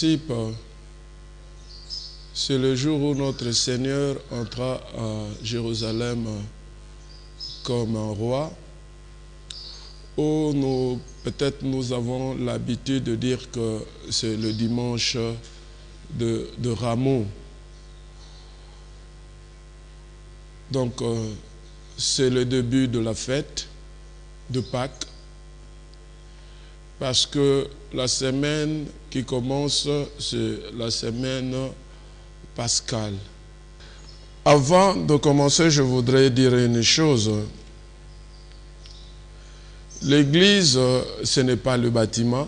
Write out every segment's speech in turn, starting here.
principe, c'est le jour où notre Seigneur entra à Jérusalem comme un roi, où peut-être nous avons l'habitude de dire que c'est le dimanche de Rameau. Donc, c'est le début de la fête de Pâques, parce que la semaine qui commence, c'est la semaine pascale. Avant de commencer, je voudrais dire une chose. L'église, ce n'est pas le bâtiment.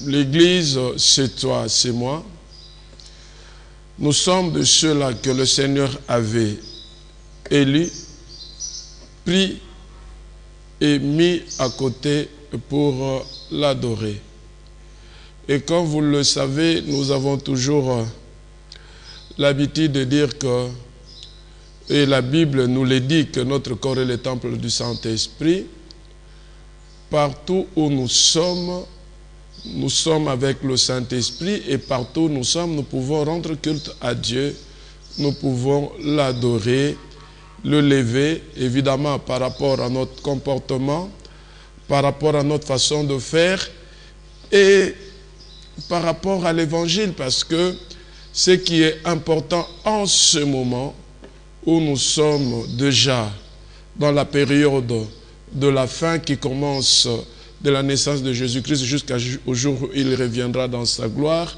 L'église, c'est toi, c'est moi. Nous sommes de ceux-là que le Seigneur avait élus, pris et mis à côté pour l'adorer. Et comme vous le savez, nous avons toujours l'habitude de dire que, et la Bible nous le dit, que notre corps est le temple du Saint-Esprit. Partout où nous sommes avec le Saint-Esprit, et partout où nous sommes, nous pouvons rendre culte à Dieu, nous pouvons l'adorer, le lever, évidemment par rapport à notre comportement, par rapport à notre façon de faire, et par rapport à l'évangile, parce que ce qui est important en ce moment, où nous sommes déjà dans la période de la fin qui commence de la naissance de Jésus-Christ jusqu'au jour où il reviendra dans sa gloire,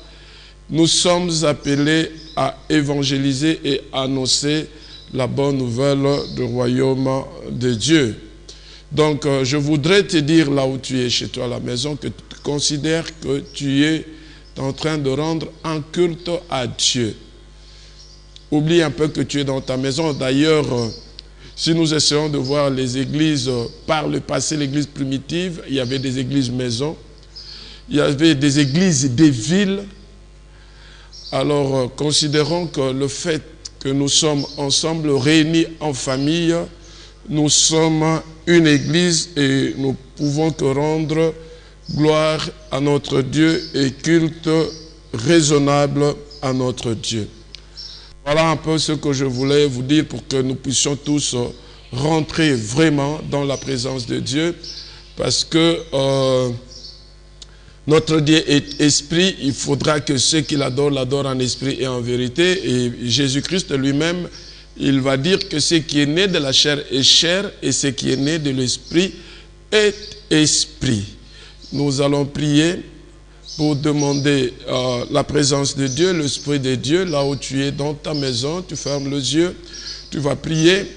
nous sommes appelés à évangéliser et annoncer la bonne nouvelle du royaume de Dieu. Donc, je voudrais te dire là où tu es chez toi à la maison, que tu considères que tu es en train de rendre un culte à Dieu. Oublie un peu que tu es dans ta maison. D'ailleurs, si nous essayons de voir les églises par le passé, l'église primitive, il y avait des églises maisons, il y avait des églises des villes. Alors, considérons que le fait que nous sommes ensemble, réunis en famille, nous sommes une église et nous pouvons que rendre gloire à notre Dieu et culte raisonnable à notre Dieu. Voilà un peu ce que je voulais vous dire pour que nous puissions tous rentrer vraiment dans la présence de Dieu, parce que notre Dieu est esprit. Il faudra que ceux qui l'adorent, l'adorent en esprit et en vérité. Et Jésus-Christ lui-même, il va dire que ce qui est né de la chair est chair et ce qui est né de l'esprit est esprit. Nous allons prier pour demander la présence de Dieu, l'Esprit de Dieu, là où tu es dans ta maison. Tu fermes les yeux, tu vas prier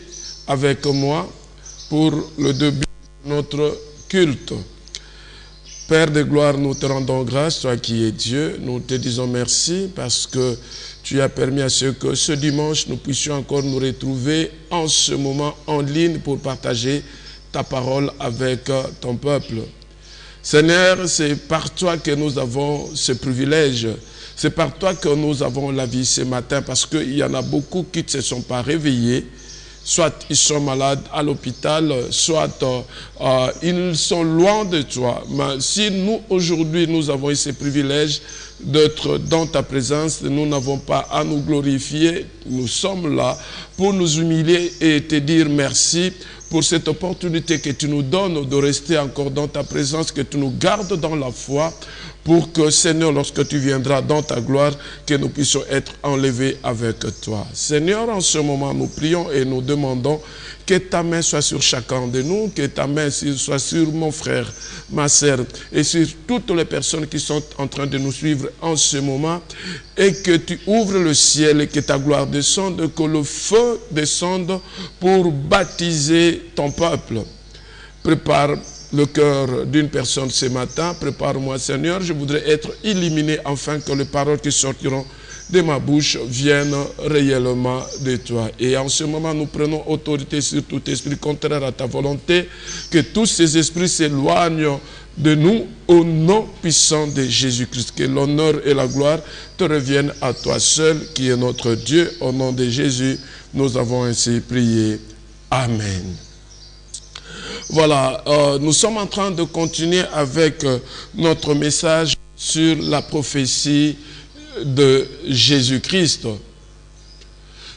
avec moi pour le début de notre culte. Père de gloire, nous te rendons grâce, toi qui es Dieu. Nous te disons merci parce que tu as permis à ce que ce dimanche, nous puissions encore nous retrouver en ce moment en ligne pour partager ta parole avec ton peuple. Seigneur, c'est par toi que nous avons ce privilège. C'est par toi que nous avons la vie ce matin, parce qu'il y en a beaucoup qui ne se sont pas réveillés. Soit ils sont malades à l'hôpital, soit ils sont loin de toi. Mais si nous, aujourd'hui, nous avons eu ce privilège d'être dans ta présence, nous n'avons pas à nous glorifier. Nous sommes là pour nous humilier et te dire merci pour cette opportunité que tu nous donnes de rester encore dans ta présence, que tu nous gardes dans la foi, pour que, Seigneur, lorsque tu viendras dans ta gloire, que nous puissions être enlevés avec toi. Seigneur, en ce moment, nous prions et nous demandons que ta main soit sur chacun de nous, que ta main soit sur mon frère, ma sœur, et sur toutes les personnes qui sont en train de nous suivre en ce moment, et que tu ouvres le ciel et que ta gloire descende, que le feu descende pour baptiser ton peuple. Prépare le cœur d'une personne ce matin. Prépare-moi, Seigneur. Je voudrais être illuminé afin que les paroles qui sortiront de ma bouche viennent réellement de toi. Et en ce moment, nous prenons autorité sur tout esprit contraire à ta volonté. Que tous ces esprits s'éloignent de nous au nom puissant de Jésus-Christ. Que l'honneur et la gloire te reviennent à toi seul, qui est notre Dieu. Au nom de Jésus, nous avons ainsi prié. Amen. Voilà, nous sommes en train de continuer avec notre message sur la prophétie de Jésus-Christ.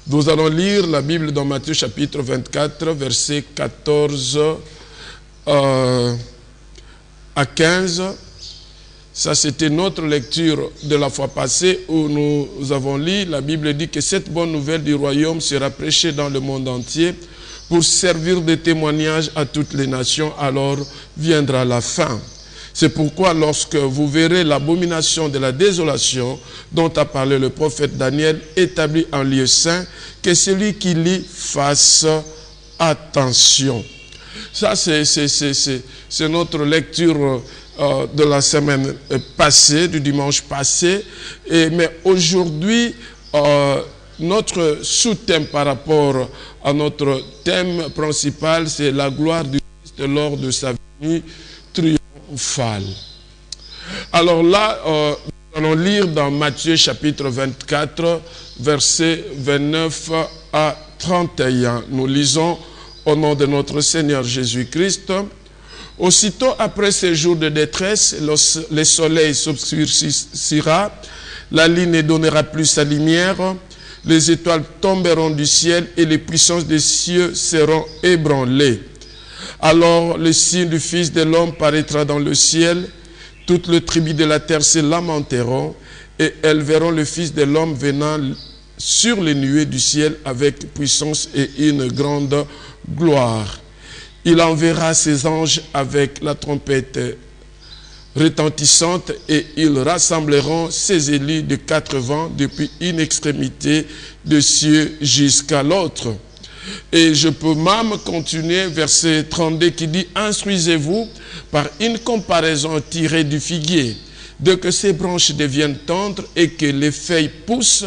Nous allons lire la Bible dans Matthieu chapitre 24, versets 14 à 15. Ça, c'était notre lecture de la fois passée où nous avons lu, la Bible dit que cette bonne nouvelle du royaume sera prêchée dans le monde entier pour servir de témoignage à toutes les nations, alors viendra la fin. C'est pourquoi lorsque vous verrez l'abomination de la désolation dont a parlé le prophète Daniel établi en lieu saint, que celui qui lit fasse attention. Ça, c'est notre lecture de la semaine passée, du dimanche passé. Mais aujourd'hui, notre sous-thème par rapport à notre thème principal, c'est la gloire du Christ lors de sa venue triomphale. Alors là, nous allons lire dans Matthieu chapitre 24, versets 29 à 31. Nous lisons au nom de notre Seigneur Jésus-Christ. Aussitôt après ces jours de détresse, le soleil s'obscurcira, la lune ne donnera plus sa lumière, les étoiles tomberont du ciel et les puissances des cieux seront ébranlées. Alors le signe du Fils de l'homme paraîtra dans le ciel, toutes les tribus de la terre se lamenteront et elles verront le Fils de l'homme venant sur les nuées du ciel avec puissance et une grande gloire. Il enverra ses anges avec la trompette retentissante et ils rassembleront ses élus de quatre vents depuis une extrémité des cieux jusqu'à l'autre. Et je peux même continuer, verset 32 qui dit « Instruisez-vous par une comparaison tirée du figuier. Dès que ses branches deviennent tendres et que les feuilles poussent,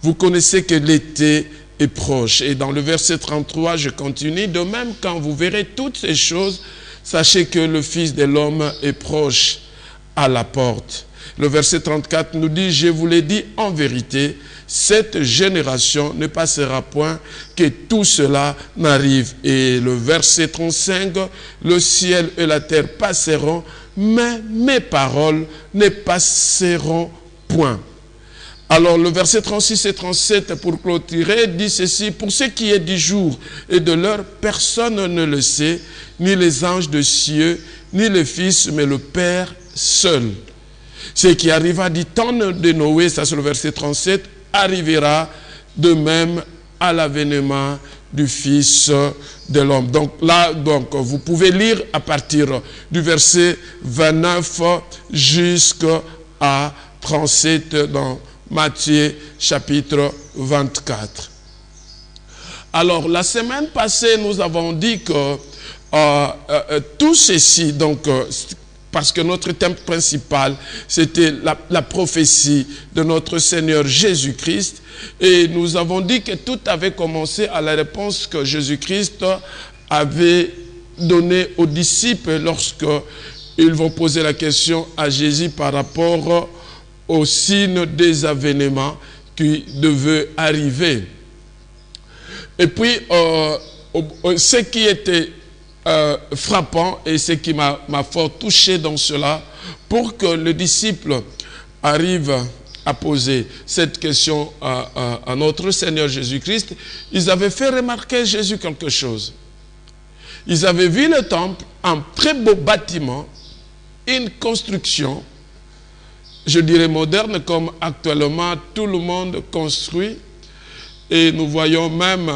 vous connaissez que l'été est proche. » Et dans le verset 33, je continue. « De même, quand vous verrez toutes ces choses, sachez que le Fils de l'homme est proche à la porte. » Le verset 34 nous dit « Je vous l'ai dit en vérité, cette génération ne passera point que tout cela n'arrive. » Et le verset 35, « Le ciel et la terre passeront, mais mes paroles ne passeront point. » Alors le verset 36 et 37 pour clôturer dit ceci: « Pour ce qui est du jour et de l'heure, personne ne le sait, ni les anges des cieux, ni le Fils, mais le Père seul. Ce qui arriva du temps de Noé, ça c'est le verset 37, arrivera de même à l'avènement du Fils de l'homme. » Donc là, vous pouvez lire à partir du verset 29 jusqu'à 37 dans Matthieu chapitre 24. Alors la semaine passée, nous avons dit que tout ceci, parce que notre thème principal, c'était la prophétie de notre Seigneur Jésus-Christ. Et nous avons dit que tout avait commencé à la réponse que Jésus-Christ avait donnée aux disciples lorsqu'ils vont poser la question à Jésus par rapport au signe des avènements qui devaient arriver. Et puis, ce qui était frappant et ce qui m'a fort touché dans cela, pour que le disciple arrive à poser cette question à notre Seigneur Jésus-Christ, ils avaient fait remarquer Jésus quelque chose. Ils avaient vu le temple, un très beau bâtiment, une construction, je dirais moderne, comme actuellement tout le monde construit. Et nous voyons même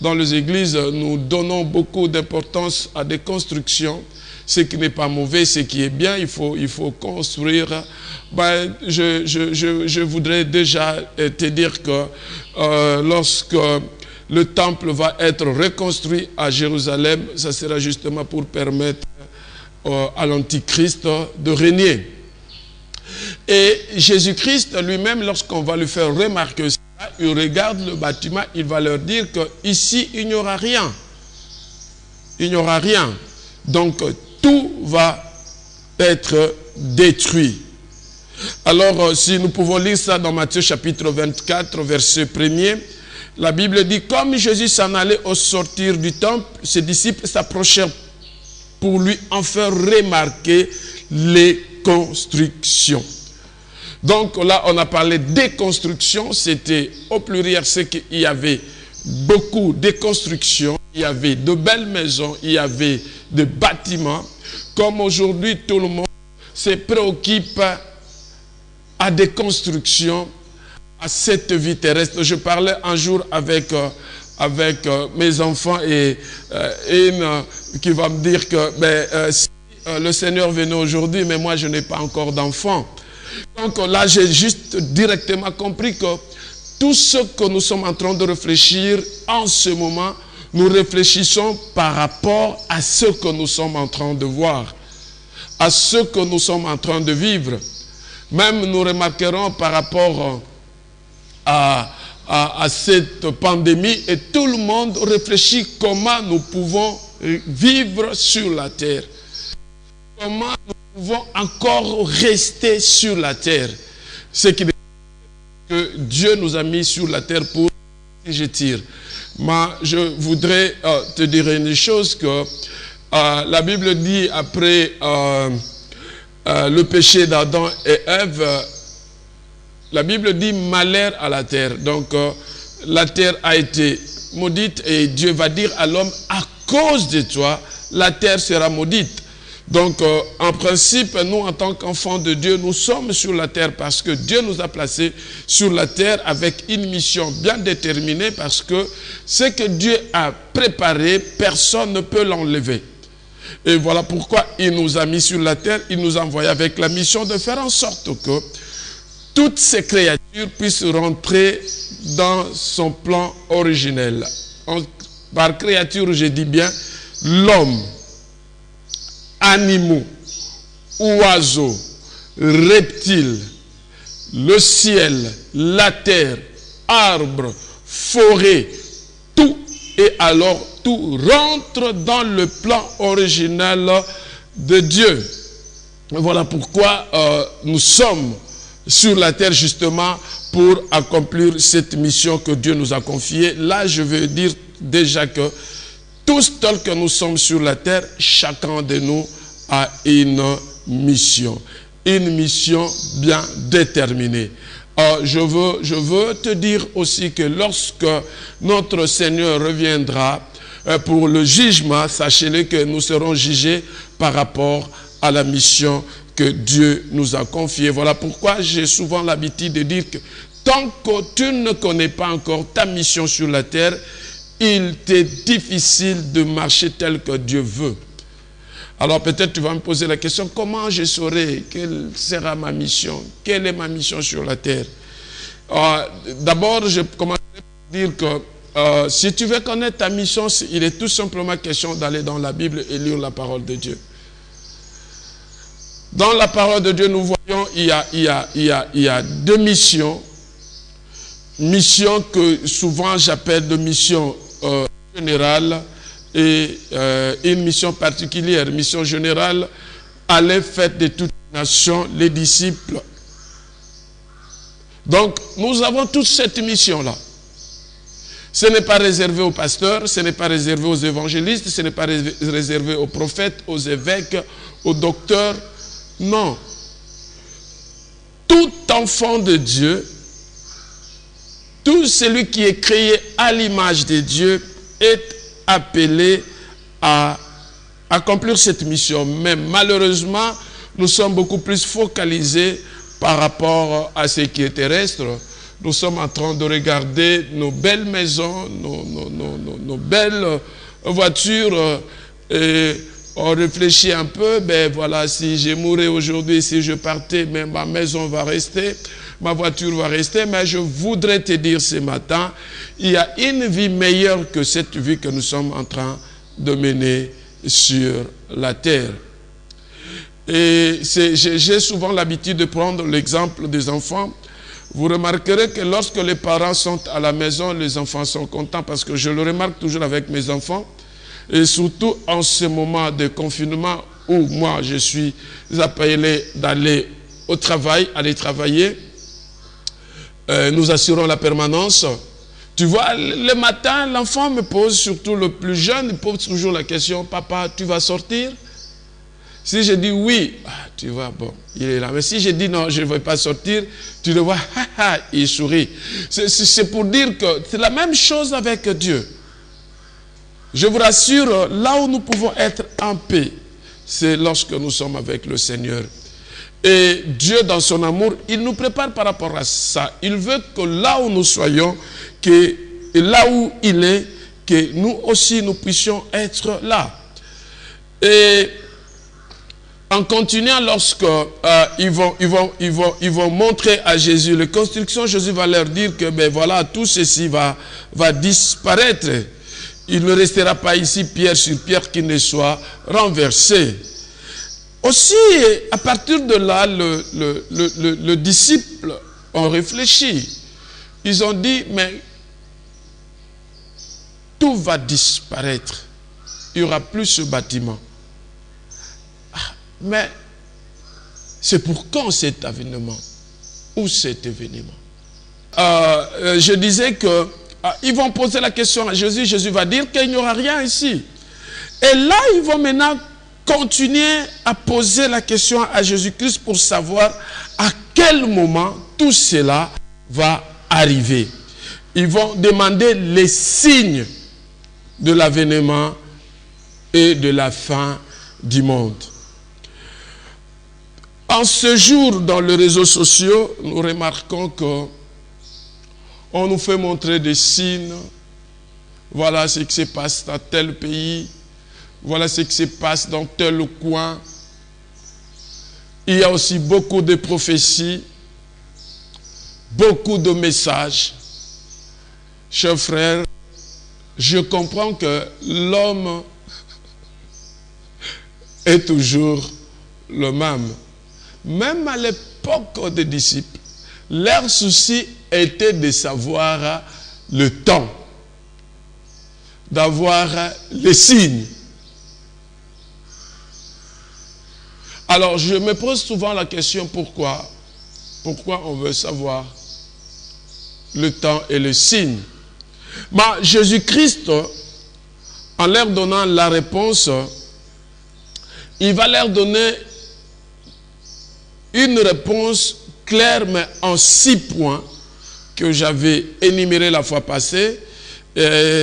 dans les églises, nous donnons beaucoup d'importance à des constructions. Ce qui n'est pas mauvais, ce qui est bien, il faut construire. Je voudrais déjà te dire que lorsque le temple va être reconstruit à Jérusalem, ça sera justement pour permettre à l'Antichrist de régner. Et Jésus-Christ lui-même, lorsqu'on va lui faire remarquer ça, il regarde le bâtiment, il va leur dire qu'ici, il n'y aura rien. Il n'y aura rien. Donc, tout va être détruit. Alors, si nous pouvons lire ça dans Matthieu chapitre 24, verset 1er, la Bible dit, comme Jésus s'en allait au sortir du temple, ses disciples s'approchèrent pour lui en faire remarquer les déconstruction. Donc là, on a parlé déconstruction, c'était au pluriel, c'est qu'il y avait beaucoup de constructions, il y avait de belles maisons, il y avait des bâtiments. Comme aujourd'hui, tout le monde se préoccupe à des constructions, à cette vie terrestre. Je parlais un jour avec mes enfants et une qui va me dire que si le Seigneur venait aujourd'hui, mais moi je n'ai pas encore d'enfant. Donc là, j'ai juste directement compris que tout ce que nous sommes en train de réfléchir en ce moment, nous réfléchissons par rapport à ce que nous sommes en train de voir, à ce que nous sommes en train de vivre. Même nous remarquerons par rapport à cette pandémie, et tout le monde réfléchit comment nous pouvons vivre sur la terre. Comment nous pouvons encore rester sur la terre. Ce qui veut dire que Dieu nous a mis sur la terre pour je tire. Mais je voudrais te dire une chose que la Bible dit après le péché d'Adam et Ève, la Bible dit malheur à la terre. Donc la terre a été maudite et Dieu va dire à l'homme, à cause de toi, la terre sera maudite. Donc, en principe, nous, en tant qu'enfants de Dieu, nous sommes sur la terre parce que Dieu nous a placés sur la terre avec une mission bien déterminée parce que ce que Dieu a préparé, personne ne peut l'enlever. Et voilà pourquoi il nous a mis sur la terre, il nous a envoyé avec la mission de faire en sorte que toutes ces créatures puissent rentrer dans son plan originel. Par créature, je dis bien l'homme, animaux, oiseaux, reptiles, le ciel, la terre, arbres, forêts, tout, et alors tout rentre dans le plan original de Dieu. Voilà pourquoi nous sommes sur la terre justement pour accomplir cette mission que Dieu nous a confiée. Là, je veux dire déjà que tous tels que nous sommes sur la terre, chacun de nous a une mission bien déterminée. Je veux te dire aussi que lorsque notre Seigneur reviendra pour le jugement, sachez-le que nous serons jugés par rapport à la mission que Dieu nous a confiée. Voilà pourquoi j'ai souvent l'habitude de dire que tant que tu ne connais pas encore ta mission sur la terre, il t'est difficile de marcher tel que Dieu veut. Alors peut-être tu vas me poser la question, comment je saurai quelle sera ma mission? Quelle est ma mission sur la terre? D'abord, je commencerai par dire que si tu veux connaître ta mission, il est tout simplement question d'aller dans la Bible et lire la parole de Dieu. Dans la parole de Dieu, nous voyons il y a deux missions. Mission que souvent j'appelle de mission générale et une mission particulière. Mission générale, aller faire de toutes les nations les disciples. Donc, nous avons toute cette mission-là. Ce n'est pas réservé aux pasteurs, ce n'est pas réservé aux évangélistes, ce n'est pas réservé aux prophètes, aux évêques, aux docteurs. Non. Tout enfant de Dieu, tout celui qui est créé à l'image de Dieu est appelé à accomplir cette mission. Mais malheureusement, nous sommes beaucoup plus focalisés par rapport à ce qui est terrestre. Nous sommes en train de regarder nos belles maisons, nos belles voitures, et on réfléchit un peu, ben voilà, si je mourais aujourd'hui, si je partais, mais ma maison va rester, ma voiture va rester, mais je voudrais te dire ce matin, il y a une vie meilleure que cette vie que nous sommes en train de mener sur la terre. Et j'ai souvent l'habitude de prendre l'exemple des enfants. Vous remarquerez que lorsque les parents sont à la maison, les enfants sont contents parce que je le remarque toujours avec mes enfants. Et surtout en ce moment de confinement où moi je suis appelé d'aller au travail, aller travailler. Nous assurons la permanence. Tu vois, le matin, l'enfant me pose, surtout le plus jeune, il pose toujours la question, papa, tu vas sortir? Si je dis oui, tu vois, bon, il est là. Mais si je dis non, je ne veux pas sortir, tu le vois, il sourit. C'est pour dire que c'est la même chose avec Dieu. Je vous rassure, là où nous pouvons être en paix, c'est lorsque nous sommes avec le Seigneur. Et Dieu, dans son amour, il nous prépare par rapport à ça. Il veut que là où nous soyons, que là où il est, que nous aussi nous puissions être là. Et en continuant, lorsque ils vont montrer à Jésus les constructions, Jésus va leur dire que ben voilà, tout ceci va disparaître. Il ne restera pas ici pierre sur pierre qui ne soit renversé. Aussi, à partir de là, le disciple ont réfléchi. Ils ont dit, mais tout va disparaître. Il n'y aura plus ce bâtiment. Mais c'est pour quand cet événement? Où cet événement? Je disais que ils vont poser la question à Jésus. Jésus va dire qu'il n'y aura rien ici. Et là, ils vont maintenant continuer à poser la question à Jésus-Christ pour savoir à quel moment tout cela va arriver. Ils vont demander les signes de l'avènement et de la fin du monde. En ce jour, dans les réseaux sociaux, nous remarquons qu'on nous fait montrer des signes. Voilà ce qui se passe dans tel pays. Voilà ce qui se passe dans tel coin. Il y a aussi beaucoup de prophéties, beaucoup de messages. Chers frères, je comprends que l'homme est toujours le même. Même à l'époque des disciples, leur souci était de savoir le temps, d'avoir les signes. Alors, je me pose souvent la question, pourquoi on veut savoir le temps et le signe? Mais Jésus-Christ, en leur donnant la réponse, il va leur donner une réponse claire, mais en 6 points que j'avais énumérés la fois passée.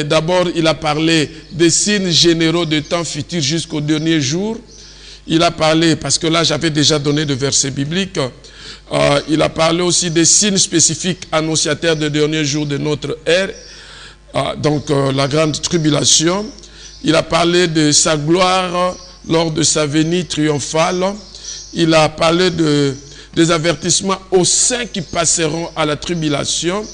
D'abord, il a parlé des signes généraux de temps futur jusqu'au dernier jour. Il a parlé, parce que là j'avais déjà donné de versets bibliques, il a parlé aussi des signes spécifiques annonciateurs des derniers jours de notre ère, donc la grande tribulation. Il a parlé de sa gloire lors de sa venue triomphale. Il a parlé des avertissements aux saints qui passeront à la tribulation.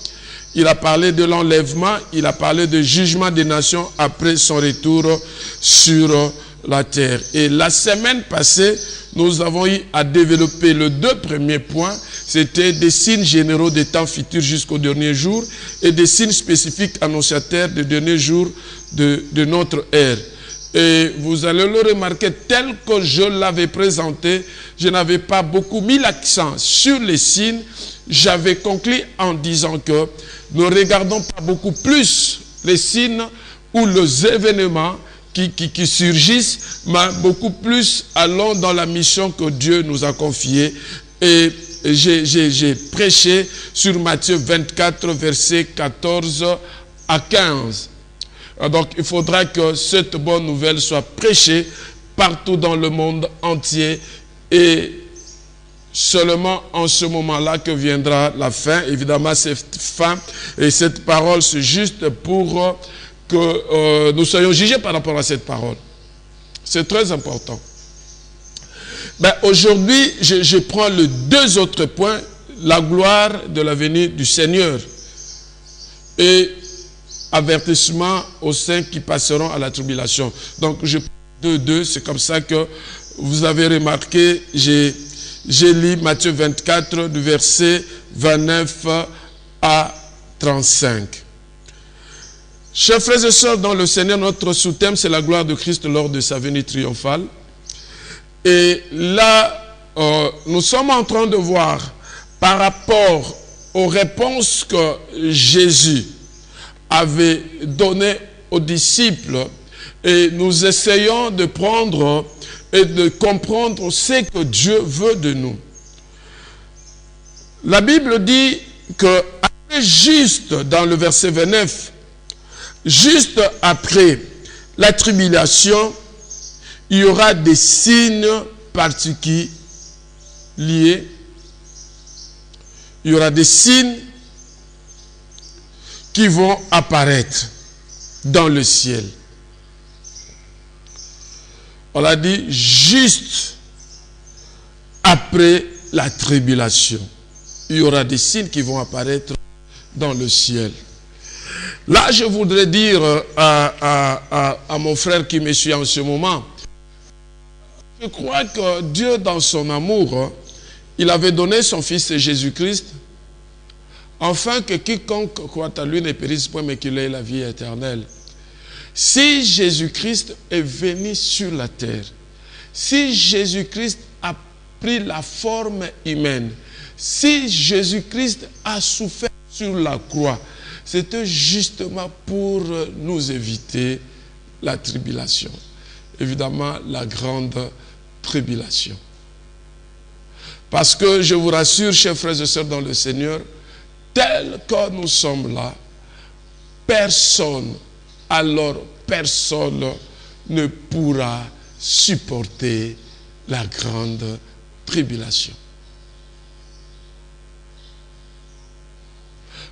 Il a parlé de l'enlèvement. Il a parlé du jugement des nations après son retour sur la terre. Et la semaine passée, nous avons eu à développer les 2 premiers points. C'était des signes généraux des temps futurs jusqu'au dernier jour et des signes spécifiques annonciateurs des derniers jours de notre ère. Et vous allez le remarquer, tel que je l'avais présenté, je n'avais pas beaucoup mis l'accent sur les signes. J'avais conclu en disant que nous ne regardons pas beaucoup plus les signes ou les événements qui surgissent, mais beaucoup plus allons dans la mission que Dieu nous a confiée. Et j'ai prêché sur Matthieu 24, versets 14 à 15. Donc il faudra que cette bonne nouvelle soit prêchée partout dans le monde entier, et seulement en ce moment-là que viendra la fin. Évidemment, cette fin et cette parole, c'est juste pour que nous soyons jugés par rapport à cette parole. C'est très important. Ben, aujourd'hui, je prends les 2 autres points, la gloire de la venue du Seigneur et avertissement aux saints qui passeront à la tribulation. Donc, je prends 2, c'est comme ça que vous avez remarqué, j'ai lu Matthieu 24, du verset 29 à 35. Chers frères et sœurs, dans le Seigneur, notre sous-thème, c'est la gloire de Christ lors de sa venue triomphale. Et là, nous sommes en train de voir, par rapport aux réponses que Jésus avait données aux disciples, et nous essayons de prendre et de comprendre ce que Dieu veut de nous. La Bible dit que juste dans le verset 29, juste après la tribulation, il y aura des signes particuliers. Il y aura des signes qui vont apparaître dans le ciel. On l'a dit, juste après la tribulation, il y aura des signes qui vont apparaître dans le ciel. Là, je voudrais dire à mon frère qui me suit en ce moment, je crois que Dieu, dans son amour, il avait donné son Fils Jésus-Christ, afin que quiconque croit à lui ne périsse point, mais qu'il ait la vie éternelle. Si Jésus-Christ est venu sur la terre, si Jésus-Christ a pris la forme humaine, si Jésus-Christ a souffert sur la croix, c'était justement pour nous éviter la tribulation. Évidemment, la grande tribulation. Parce que je vous rassure, chers frères et sœurs dans le Seigneur, tel que nous sommes là, personne, alors personne ne pourra supporter la grande tribulation.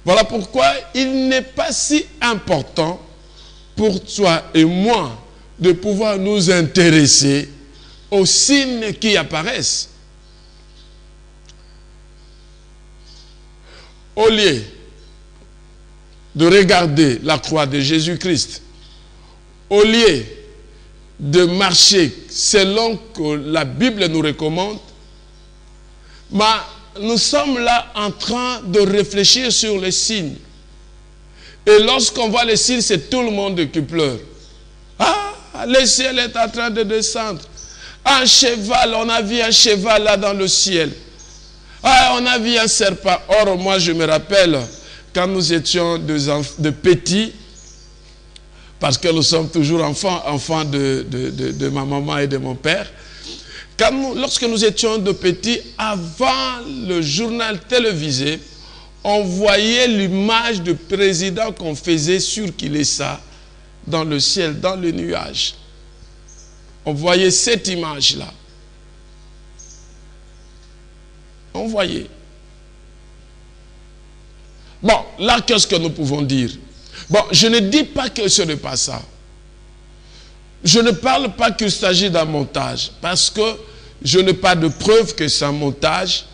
Voilà pourquoi il n'est pas si important pour toi et moi de pouvoir nous intéresser aux signes qui apparaissent. Au lieu de regarder la croix de Jésus-Christ, au lieu de marcher selon que la Bible nous recommande, mais nous sommes là en train de réfléchir sur les signes. Et lorsqu'on voit les signes, c'est tout le monde qui pleure. Ah, le ciel est en train de descendre. Un cheval, on a vu un cheval là dans le ciel. Ah, on a vu un serpent. Or, moi, je me rappelle, quand nous étions de petits, parce que nous sommes toujours enfants de ma maman et de mon père, lorsque nous étions de petits, avant le journal télévisé, on voyait l'image du président qu'on faisait sur Kilessa, dans le ciel, dans le nuage. On voyait cette image-là. On voyait. Bon, là, qu'est-ce que nous pouvons dire? Bon, je ne dis pas que ce n'est pas ça. Je ne parle pas qu'il s'agit d'un montage, parce que je n'ai pas de preuve que c'est un montage.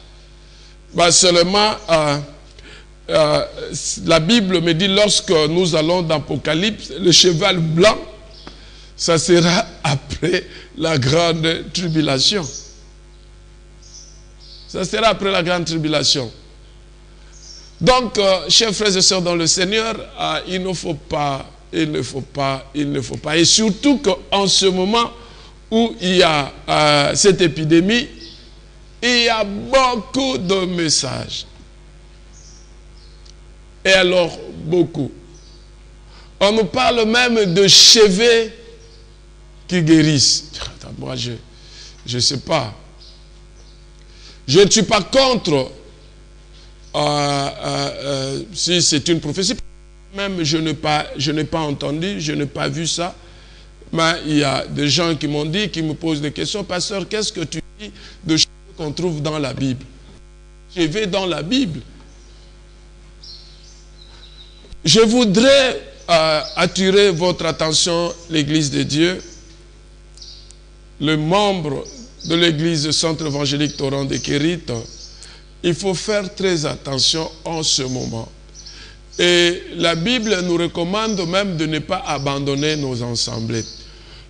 Ben seulement, la Bible me dit, lorsque nous allons dans l'Apocalypse, le cheval blanc, ça sera après la grande tribulation. Ça sera après la grande tribulation. Donc, chers frères et sœurs dans le Seigneur, il ne faut pas. Et surtout qu'en ce moment où il y a cette épidémie, il y a beaucoup de messages. Et alors, beaucoup. On nous parle même de cheveux qui guérissent. Moi, je ne sais pas. Je ne suis pas contre si c'est une prophétie. Même je n'ai pas entendu, je n'ai pas vu ça. Mais il y a des gens qui m'ont dit, qui me posent des questions. Pasteur, qu'est-ce que tu dis de cheveux qu'on trouve dans la Bible? Cheveux dans la Bible. Je voudrais attirer votre attention, l'Église de Dieu, le membre de l'Église Centre évangélique Torrent de Kérit. Il faut faire très attention en ce moment. Et la Bible nous recommande même de ne pas abandonner nos assemblées.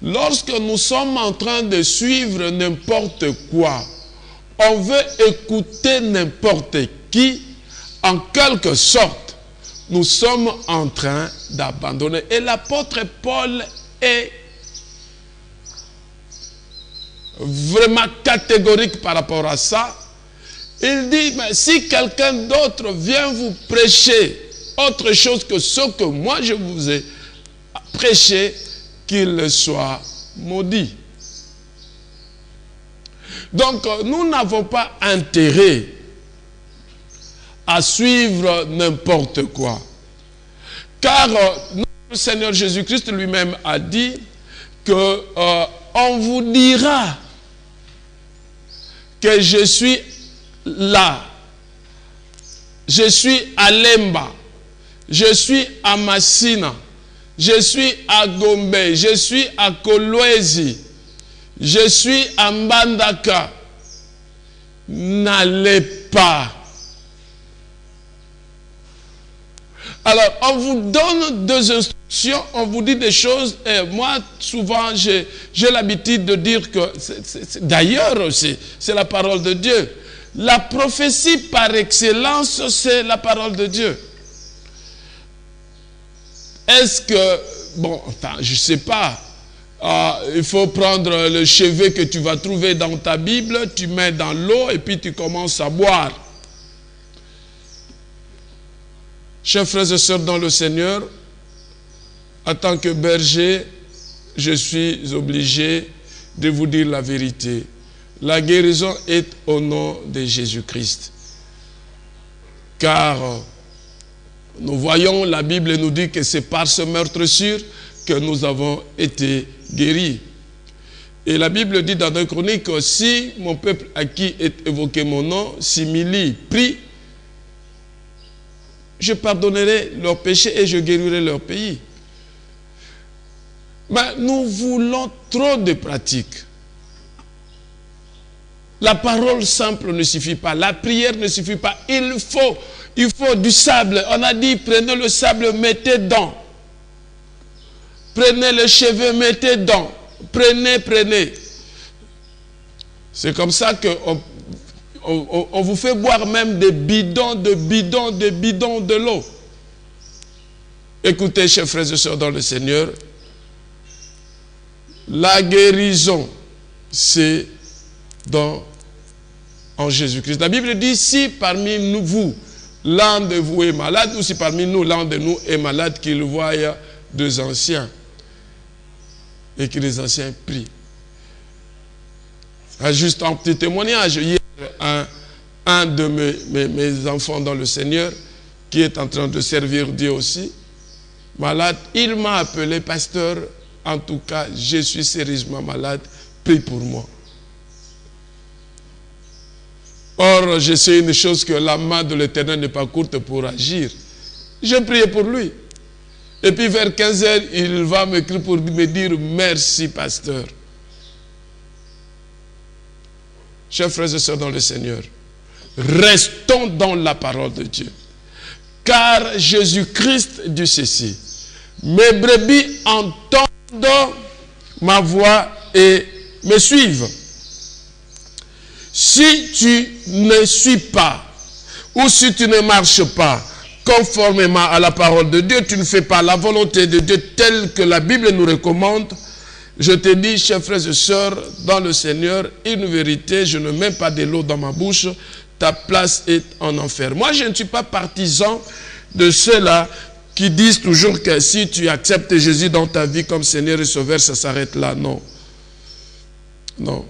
Lorsque nous sommes en train de suivre n'importe quoi, on veut écouter n'importe qui, en quelque sorte, nous sommes en train d'abandonner. Et l'apôtre Paul est vraiment catégorique par rapport à ça. Il dit, mais si quelqu'un d'autre vient vous prêcher autre chose que ce que moi je vous ai prêché, qu'il soit maudit. Donc, nous n'avons pas intérêt à suivre n'importe quoi. Car notre Seigneur Jésus-Christ lui-même a dit que on vous dira que je suis là, je suis à Lemba, je suis à Massina, je suis à Gombe, je suis à Kolwezi, je suis à Mbandaka. N'allez pas. Alors, on vous donne deux instructions, on vous dit des choses, et moi, souvent, j'ai l'habitude de dire que, d'ailleurs aussi, c'est la parole de Dieu. La prophétie par excellence, c'est la parole de Dieu. Est-ce que, bon, enfin, je ne sais pas, il faut prendre le chevet que tu vas trouver dans ta Bible, tu mets dans l'eau et puis tu commences à boire. Chers frères et sœurs dans le Seigneur, en tant que berger, je suis obligé de vous dire la vérité. La guérison est au nom de Jésus-Christ. Car nous voyons, la Bible nous dit que c'est par ce meurtrissure que nous avons été guéris. Et la Bible dit dans 2 Chroniques, si mon peuple à qui est évoqué mon nom s'humilie, prie, je pardonnerai leurs péchés et je guérirai leur pays. Mais nous voulons trop de pratiques. La parole simple ne suffit pas, la prière ne suffit pas. Il faut du sable. On a dit, prenez le sable, mettez dedans. Prenez le cheveu, mettez dedans. Prenez. C'est comme ça qu'on on vous fait boire même des bidons de l'eau. Écoutez, chers frères et sœurs dans le Seigneur, la guérison, c'est en Jésus-Christ. La Bible dit, si parmi vous, l'un de vous est malade, ou si parmi nous, l'un de nous est malade, qu'il voie deux anciens, et que les anciens prient. Juste un petit témoignage. Hier, un de mes enfants dans le Seigneur, qui est en train de servir Dieu aussi, malade, il m'a appelé, pasteur, en tout cas, je suis sérieusement malade, prie pour moi. Or, je sais une chose, que la main de l'Éternel n'est pas courte pour agir. J'ai prié pour lui. Et puis vers 15h, il va m'écrire pour me dire merci, pasteur. Chers frères et sœurs dans le Seigneur, restons dans la parole de Dieu. Car Jésus-Christ dit ceci, mes brebis entendent ma voix et me suivent. Si tu ne suis pas, ou si tu ne marches pas conformément à la parole de Dieu, tu ne fais pas la volonté de Dieu telle que la Bible nous recommande, je te dis, chers frères et sœurs, dans le Seigneur, une vérité, je ne mets pas de l'eau dans ma bouche, ta place est en enfer. Moi, je ne suis pas partisan de ceux-là qui disent toujours que si tu acceptes Jésus dans ta vie comme Seigneur et Sauveur, ça s'arrête là. Non. Non.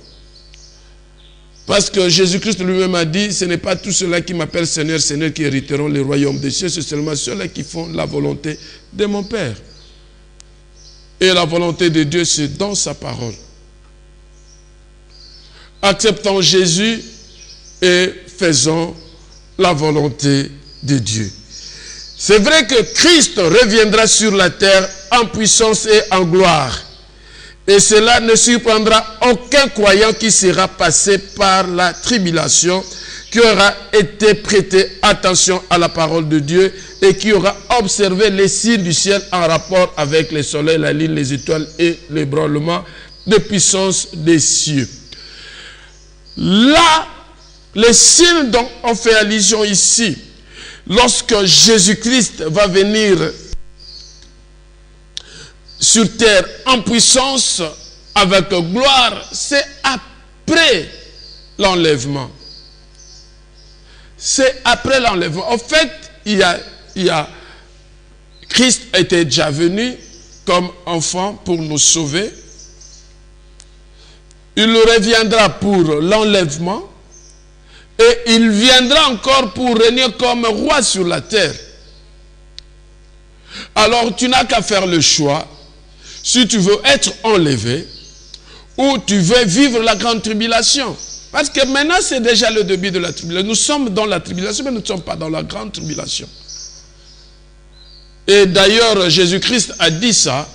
Parce que Jésus-Christ lui-même a dit, ce n'est pas tous ceux-là qui m'appellent Seigneur, Seigneur qui hériteront le royaume des cieux, c'est seulement ceux-là qui font la volonté de mon Père. Et la volonté de Dieu, c'est dans sa parole. Acceptons Jésus et faisons la volonté de Dieu. C'est vrai que Christ reviendra sur la terre en puissance et en gloire. Et cela ne surprendra aucun croyant qui sera passé par la tribulation, qui aura été prêté attention à la parole de Dieu et qui aura observé les signes du ciel en rapport avec le soleil, la lune, les étoiles et l'ébranlement de puissance des cieux. Là, les signes dont on fait allusion ici, lorsque Jésus-Christ va venir sur terre en puissance avec gloire, c'est après l'enlèvement. C'est après l'enlèvement. En fait, Christ était déjà venu comme enfant pour nous sauver. il reviendra pour l'enlèvement, et il viendra encore pour régner comme roi sur la terre. Alors tu n'as qu'à faire le choix, si tu veux être enlevé, ou tu veux vivre la grande tribulation. Parce que maintenant c'est déjà le début de la tribulation. Nous sommes dans la tribulation, mais nous ne sommes pas dans la grande tribulation. Et d'ailleurs, Jésus-Christ a dit ça,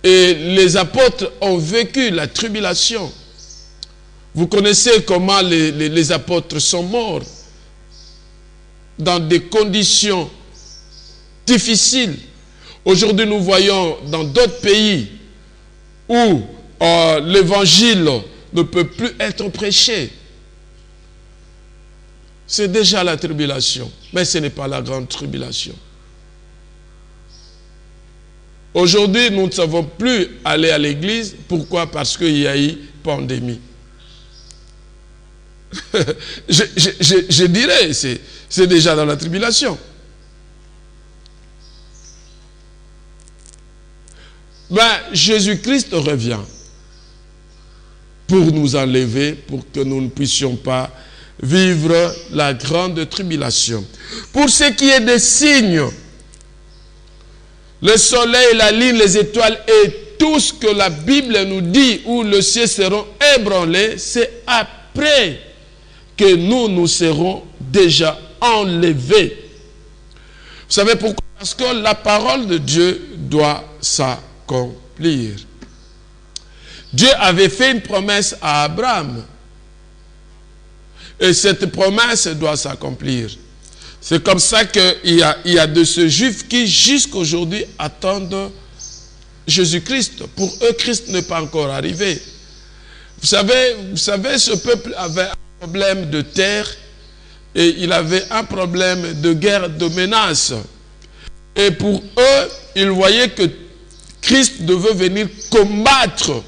et les apôtres ont vécu la tribulation. Vous connaissez comment les apôtres sont morts dans des conditions difficiles. Aujourd'hui, nous voyons dans d'autres pays où l'évangile ne peut plus être prêché. C'est déjà la tribulation, mais ce n'est pas la grande tribulation. Aujourd'hui, nous ne savons plus aller à l'église. Pourquoi? Parce qu'il y a eu pandémie. je dirais, c'est déjà dans la tribulation. Jésus-Christ revient pour nous enlever, pour que nous ne puissions pas vivre la grande tribulation. Pour ce qui est des signes, le soleil, la lune, les étoiles et tout ce que la Bible nous dit où le ciel seront ébranlés, c'est après que nous serons déjà enlevés. Vous savez pourquoi? Parce que la parole de Dieu doit s'accomplir. Dieu avait fait une promesse à Abraham. Et cette promesse doit s'accomplir. C'est comme ça qu'il y a de ces Juifs qui, jusqu'aujourd'hui, attendent Jésus-Christ. Pour eux, Christ n'est pas encore arrivé. Vous savez, ce peuple avait un problème de terre et il avait un problème de guerre, de menace. Et pour eux, ils voyaient que Christ devait venir combattre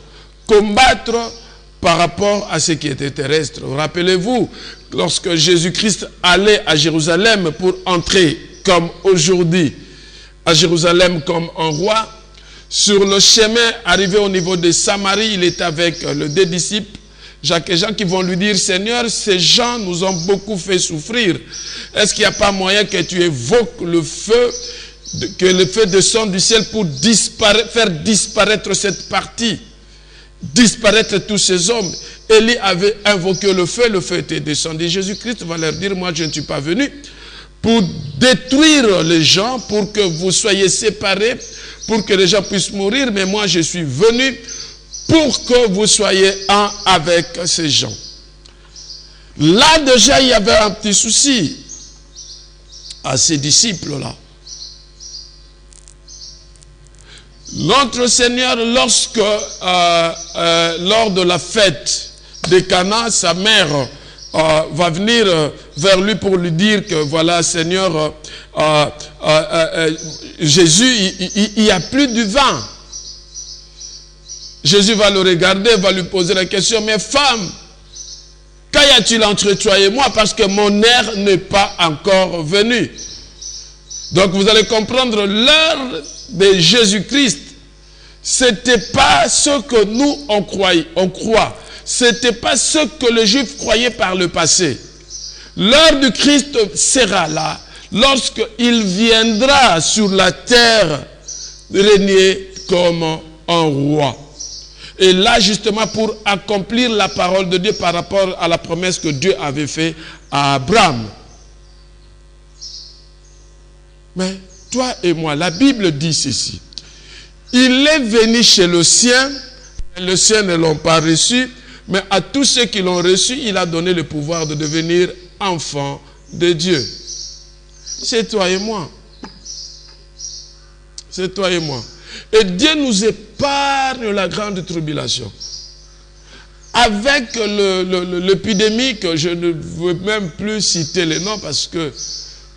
par rapport à ce qui était terrestre. Rappelez-vous, lorsque Jésus-Christ allait à Jérusalem pour entrer, comme aujourd'hui, à Jérusalem comme un roi, sur le chemin, arrivé au niveau de Samarie, il est avec les deux disciples, Jacques et Jean, qui vont lui dire, Seigneur, ces gens nous ont beaucoup fait souffrir. Est-ce qu'il n'y a pas moyen que tu évoques le feu, que le feu descende du ciel pour faire disparaître cette partie, disparaître tous ces hommes? Élie avait invoqué le feu était descendu. Jésus-Christ va leur dire, moi je ne suis pas venu pour détruire les gens, pour que vous soyez séparés, pour que les gens puissent mourir, mais moi je suis venu pour que vous soyez un avec ces gens. Là déjà il y avait un petit souci à ces disciples-là. Notre Seigneur, lorsque, lors de la fête de Cana, sa mère va venir vers lui pour lui dire que voilà, Seigneur, Jésus, il n'y a plus du vin. Jésus va le regarder, va lui poser la question, mais femme, qu'y a-t-il entre toi et moi? Parce que mon heure n'est pas encore venue. Donc vous allez comprendre, l'heure de Jésus-Christ, c'était pas ce que nous on croit. C'était pas ce que les Juifs croyaient par le passé. L'heure du Christ sera là, lorsqu'il viendra sur la terre régner comme un roi. Et là, justement, pour accomplir la parole de Dieu par rapport à la promesse que Dieu avait faite à Abraham. Mais toi et moi, la Bible dit ceci. Il est venu chez le sien, les siens ne l'ont pas reçu, mais à tous ceux qui l'ont reçu, il a donné le pouvoir de devenir enfants de Dieu. C'est toi et moi. C'est toi et moi. Et Dieu nous épargne la grande tribulation. Avec l'épidémie, que je ne veux même plus citer les noms parce que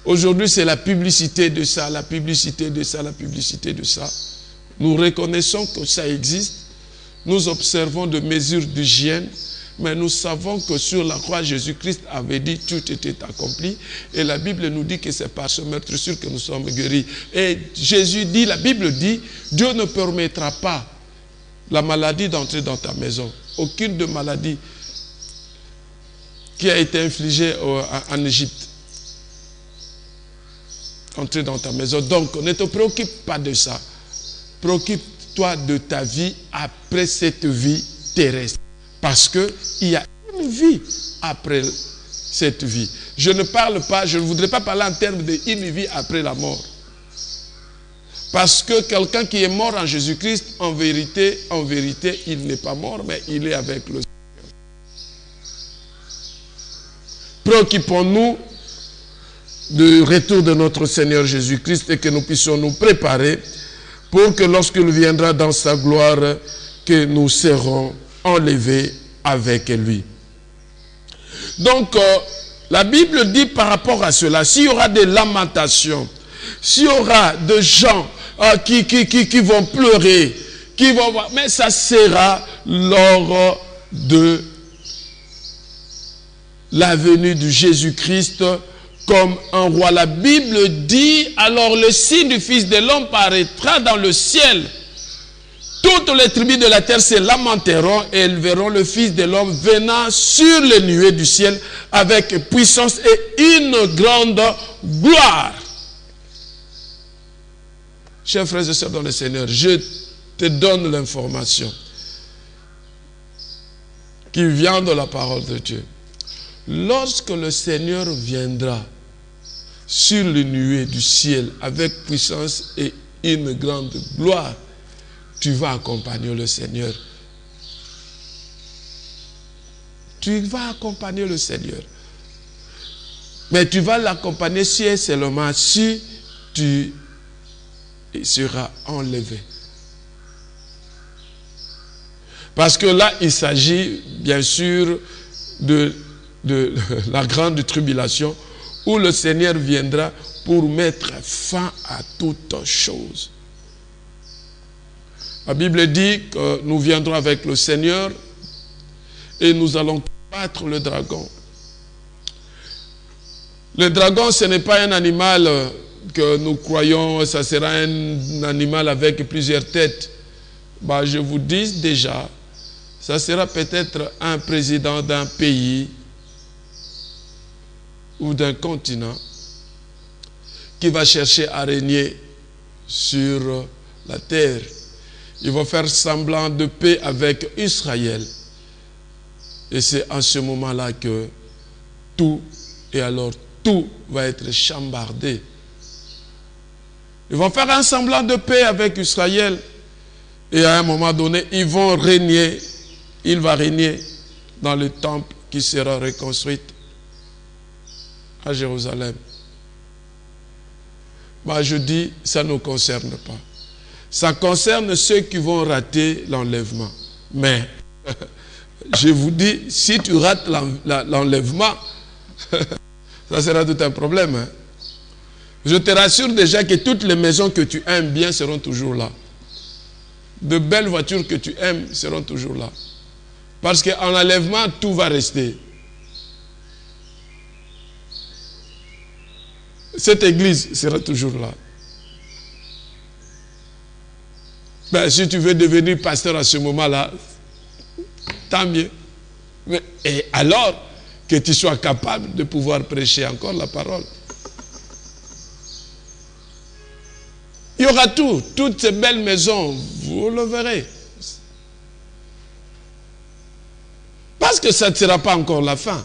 aujourd'hui c'est la publicité de ça, la publicité de ça, la publicité de ça. Nous reconnaissons que ça existe. Nous observons des mesures d'hygiène, mais nous savons que sur la croix, Jésus-Christ avait dit tout était accompli. Et la Bible nous dit que c'est par ce meurtrissure que nous sommes guéris. Et Jésus dit, la Bible dit, Dieu ne permettra pas la maladie d'entrer dans ta maison. aucune de maladie qui a été infligée en Égypte. Entrer dans ta maison. Donc, ne te préoccupe pas de ça. Préoccupe-toi de ta vie après cette vie terrestre. Parce qu'il y a une vie après cette vie. Je ne voudrais pas parler en termes d'une vie après la mort. Parce que quelqu'un qui est mort en Jésus-Christ, en vérité, il n'est pas mort, mais il est avec le Seigneur. Préoccupons-nous du retour de notre Seigneur Jésus-Christ et que nous puissions nous préparer pour que lorsqu'il viendra dans sa gloire, que nous serons enlevés avec lui. Donc, la Bible dit par rapport à cela, s'il y aura des lamentations, s'il y aura des gens qui vont pleurer, mais ça sera lors de la venue de Jésus-Christ comme un roi. La Bible dit, alors le signe du Fils de l'homme paraîtra dans le ciel. Toutes les tribus de la terre se lamenteront et elles verront le Fils de l'homme venant sur les nuées du ciel avec puissance et une grande gloire. Chers frères et sœurs dans le Seigneur, je te donne l'information qui vient de la parole de Dieu. Lorsque le Seigneur viendra sur les nuées du ciel avec puissance et une grande gloire, tu vas accompagner le Seigneur. Tu vas accompagner le Seigneur. Mais tu vas l'accompagner si et seulement si tu seras enlevé. Parce que là, il s'agit bien sûr de la grande tribulation où le Seigneur viendra pour mettre fin à toutes choses. La Bible dit que nous viendrons avec le Seigneur et nous allons combattre le dragon. Le dragon, ce n'est pas un animal que nous croyons, ça sera un animal avec plusieurs têtes. Je vous dis déjà, ça sera peut-être un président d'un pays ou d'un continent qui va chercher à régner sur la terre. Il va faire semblant de paix avec Israël. Et c'est à ce moment-là que tout va être chambardé. Ils vont faire un semblant de paix avec Israël. Et à un moment donné, ils vont régner. Il va régner dans le temple qui sera reconstruit à Jérusalem. Je dis, ça ne nous concerne pas. Ça concerne ceux qui vont rater l'enlèvement. Mais, je vous dis, si tu rates l'enlèvement, ça sera tout un problème. Hein? Je te rassure déjà que toutes les maisons que tu aimes bien seront toujours là. De belles voitures que tu aimes seront toujours là. Parce qu'en enlèvement, tout va rester. Cette église sera toujours là. Si tu veux devenir pasteur à ce moment-là, tant mieux. Et alors que tu sois capable de pouvoir prêcher encore la parole. Il y aura tout, toutes ces belles maisons, vous le verrez. Parce que ça ne sera pas encore la fin.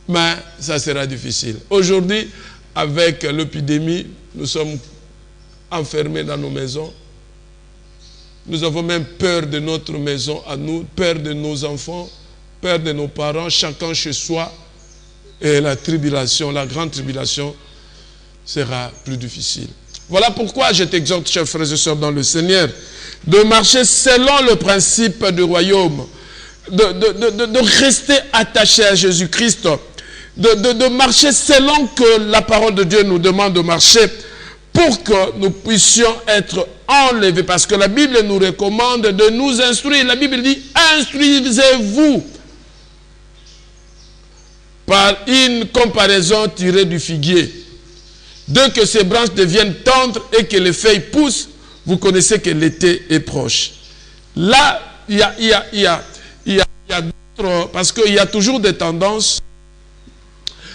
Mais ça sera difficile. Aujourd'hui, avec l'épidémie, nous sommes enfermés dans nos maisons. Nous avons même peur de notre maison à nous, peur de nos enfants, peur de nos parents, chacun chez soi. Et la tribulation, la grande tribulation, sera plus difficile. Voilà pourquoi je t'exhorte, chers frères et sœurs dans le Seigneur, de marcher selon le principe du royaume, de rester attaché à Jésus-Christ, de marcher selon que la parole de Dieu nous demande de marcher pour que nous puissions être enlevés. Parce que la Bible nous recommande de nous instruire. La Bible dit, instruisez-vous par une comparaison tirée du figuier. Dès que ces branches deviennent tendres et que les feuilles poussent, vous connaissez que l'été est proche. Là, il y a d'autres, parce qu'il y a toujours des tendances.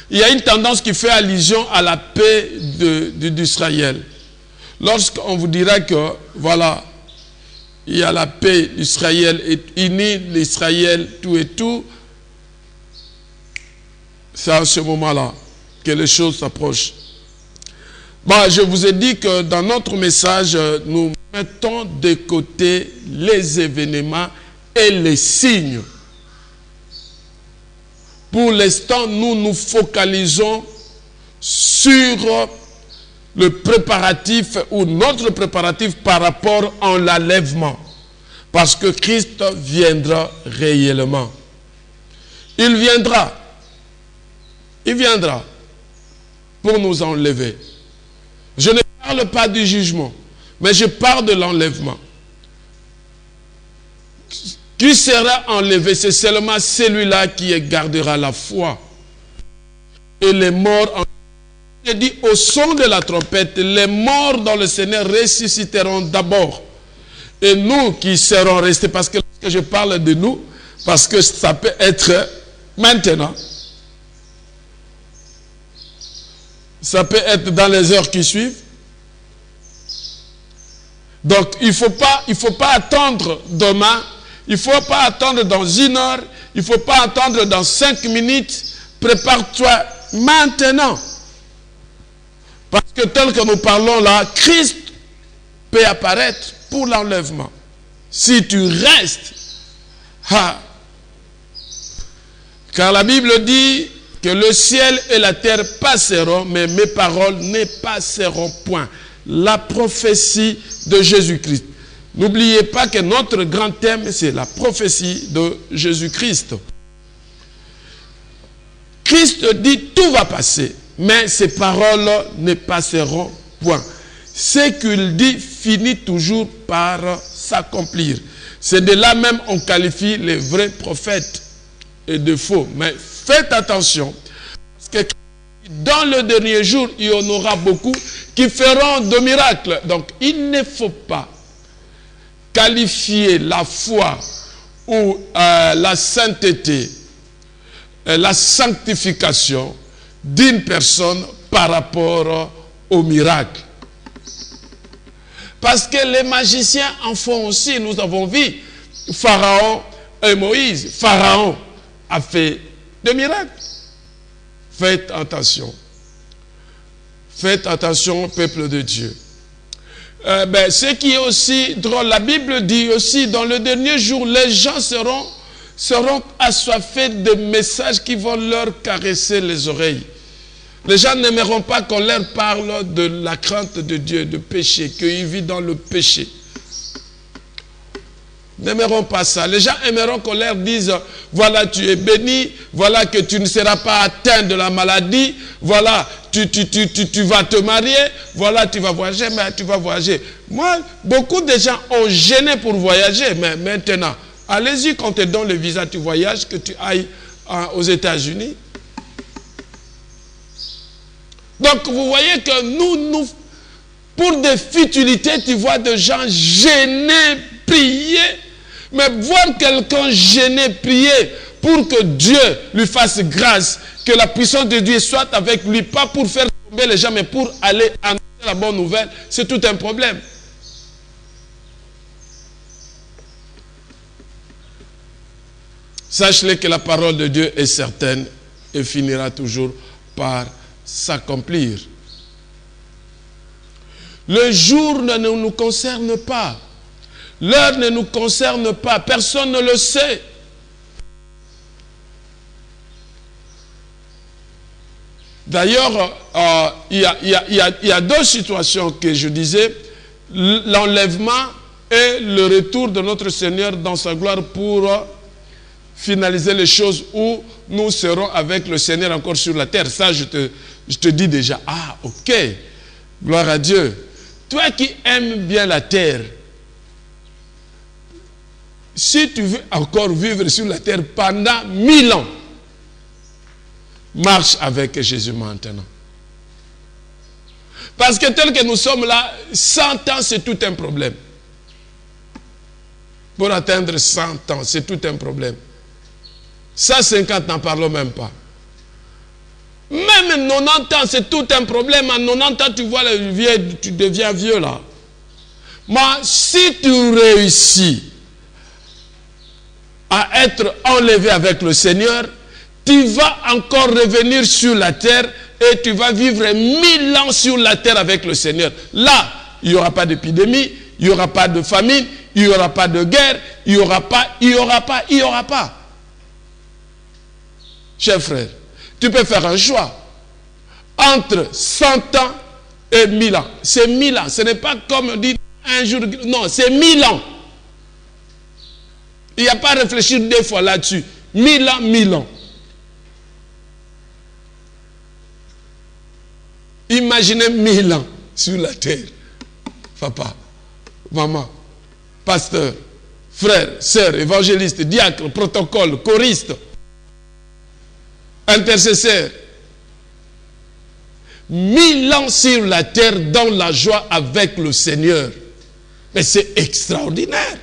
Il y a une tendance qui fait allusion à la paix d'Israël. Lorsqu'on vous dira que, voilà, il y a la paix, Israël est uni, l'Israël, tout et tout, c'est à ce moment-là que les choses s'approchent. Bon, je vous ai dit que dans notre message, nous mettons de côté les événements et les signes. Pour l'instant, nous nous focalisons sur le préparatif ou notre préparatif par rapport à l'enlèvement. Parce que Christ viendra réellement. Il viendra. Il viendra pour nous enlever. Je ne parle pas du jugement, mais je parle de l'enlèvement. Qui sera enlevé? C'est seulement celui-là qui gardera la foi. Et les morts, je dis au son de la trompette, les morts dans le Seigneur ressusciteront d'abord. Et nous qui serons restés, parce que lorsque je parle de nous, parce que ça peut être maintenant, ça peut être dans les heures qui suivent. Donc il ne faut pas attendre demain, il ne faut pas attendre dans 1 heure, il ne faut pas attendre dans 5 minutes. Prépare-toi maintenant. Parce que tel que nous parlons là, Christ peut apparaître pour l'enlèvement. Si tu restes, car la Bible dit que le ciel et la terre passeront, mais mes paroles ne passeront point. La prophétie de Jésus-Christ. N'oubliez pas que notre grand thème, c'est la prophétie de Jésus-Christ. Christ dit, tout va passer, mais ses paroles ne passeront point. Ce qu'il dit finit toujours par s'accomplir. C'est de là même on qualifie les vrais prophètes et de faux. Mais faites attention, parce que dans le dernier jour, il y en aura beaucoup qui feront de miracles. Donc, il ne faut pas qualifier la foi ou la sainteté, la sanctification d'une personne par rapport au miracle. Parce que les magiciens en font aussi. Nous avons vu Pharaon et Moïse. Pharaon a fait des miracles. Faites attention. Faites attention, peuple de Dieu. Ce qui est aussi drôle, la Bible dit aussi, dans le dernier jour, les gens seront assoiffés de messages qui vont leur caresser les oreilles. Les gens n'aimeront pas qu'on leur parle de la crainte de Dieu, de péché, qu'ils vivent dans le péché. N'aimeront pas ça. Les gens aimeront qu'on leur dise, voilà, tu es béni, voilà que tu ne seras pas atteint de la maladie, voilà, tu vas te marier, voilà, tu vas voyager, mais tu vas voyager. Moi, beaucoup de gens ont gêné pour voyager, mais maintenant, allez-y, quand tu donnes le visa, tu voyages, que tu ailles aux États-Unis. Donc, vous voyez que nous, pour des futilités, tu vois des gens gênés, prier. Mais voir quelqu'un gêné, prier pour que Dieu lui fasse grâce, que la puissance de Dieu soit avec lui, pas pour faire tomber les gens, mais pour aller annoncer la bonne nouvelle, c'est tout un problème. Sache-le que la parole de Dieu est certaine et finira toujours par s'accomplir. Le jour ne nous concerne pas. L'heure ne nous concerne pas. Personne ne le sait. D'ailleurs, il y a deux situations que je disais. L'enlèvement et le retour de notre Seigneur dans sa gloire pour finaliser les choses où nous serons avec le Seigneur encore sur la terre. Ça, je te dis déjà. Ah, ok. Gloire à Dieu. Toi qui aimes bien la terre, si tu veux encore vivre sur la terre pendant 1000 ans, marche avec Jésus maintenant. Parce que tel que nous sommes là, 100 ans, c'est tout un problème. pour atteindre 100 ans. C'est tout un problème. 150, n'en parlons même pas. Même 90 ans, c'est tout un problème. À 90 ans, tu vois, tu deviens vieux là. Mais si tu réussis à être enlevé avec le Seigneur, tu vas encore revenir sur la terre et tu vas vivre 1000 ans sur la terre avec le Seigneur. Là, il n'y aura pas d'épidémie, il n'y aura pas de famine, il n'y aura pas de guerre, il n'y aura pas. Chers frères, tu peux faire un choix entre 100 ans et 1000 ans. C'est 1000 ans. Ce n'est pas comme on dit un jour. Non, c'est 1000 ans. Il n'y a pas à réfléchir 2 fois là-dessus. 1000 ans, 1000 ans. Imaginez 1000 ans sur la terre. Papa, maman, pasteur, frère, sœur, évangéliste, diacre, protocole, choriste, intercesseur. 1000 ans sur la terre dans la joie avec le Seigneur. Mais c'est extraordinaire.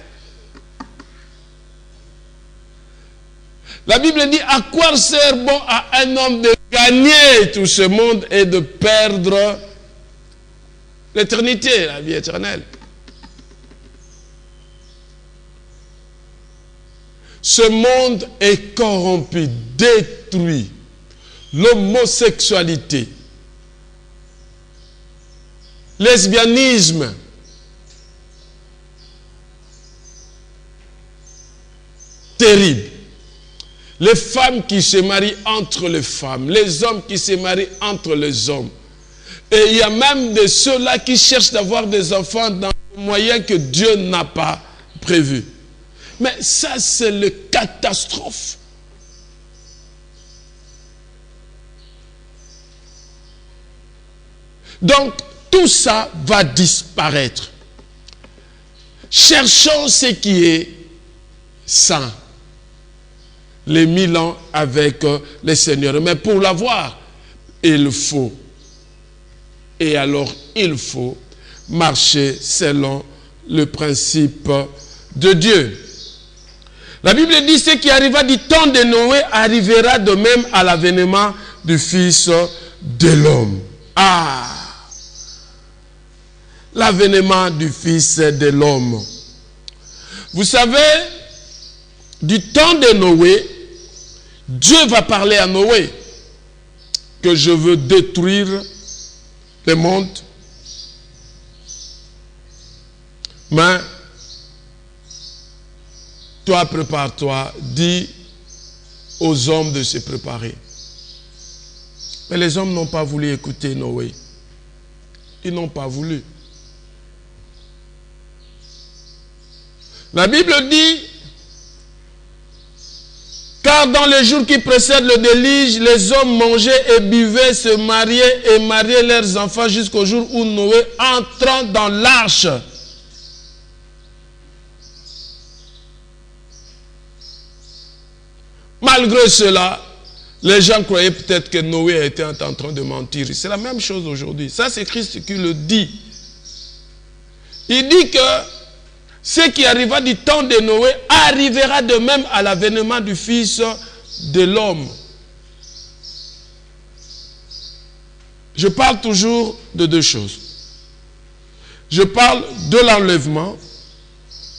La Bible dit, à quoi sert bon à un homme de gagner tout ce monde et de perdre l'éternité, la vie éternelle. Ce monde est corrompu, détruit. L'homosexualité, lesbianisme, terrible. Les femmes qui se marient entre les femmes, les hommes qui se marient entre les hommes. Et il y a même de ceux-là qui cherchent d'avoir des enfants dans les moyens que Dieu n'a pas prévus. Mais ça, c'est la catastrophe. Donc, tout ça va disparaître. Cherchons ce qui est saint. Les 1000 ans avec le Seigneur. Mais pour l'avoir, il faut. Et alors, il faut marcher selon le principe de Dieu. La Bible dit, ce qui arriva du temps de Noé arrivera de même à l'avènement du Fils de l'homme. Ah! L'avènement du Fils de l'homme. Vous savez, du temps de Noé, Dieu va parler à Noé que je veux détruire le monde. Mais toi, prépare-toi, dis aux hommes de se préparer. Mais les hommes n'ont pas voulu écouter Noé. Ils n'ont pas voulu. La Bible dit, car dans les jours qui précèdent le déluge, les hommes mangeaient et buvaient, se mariaient et mariaient leurs enfants jusqu'au jour où Noé entrant dans l'arche. Malgré cela, les gens croyaient peut-être que Noé était en train de mentir. C'est la même chose aujourd'hui. Ça, c'est Christ qui le dit. Il dit que ce qui arriva du temps de Noé arrivera de même à l'avènement du Fils de l'homme. Je parle toujours de 2 choses. Je parle de l'enlèvement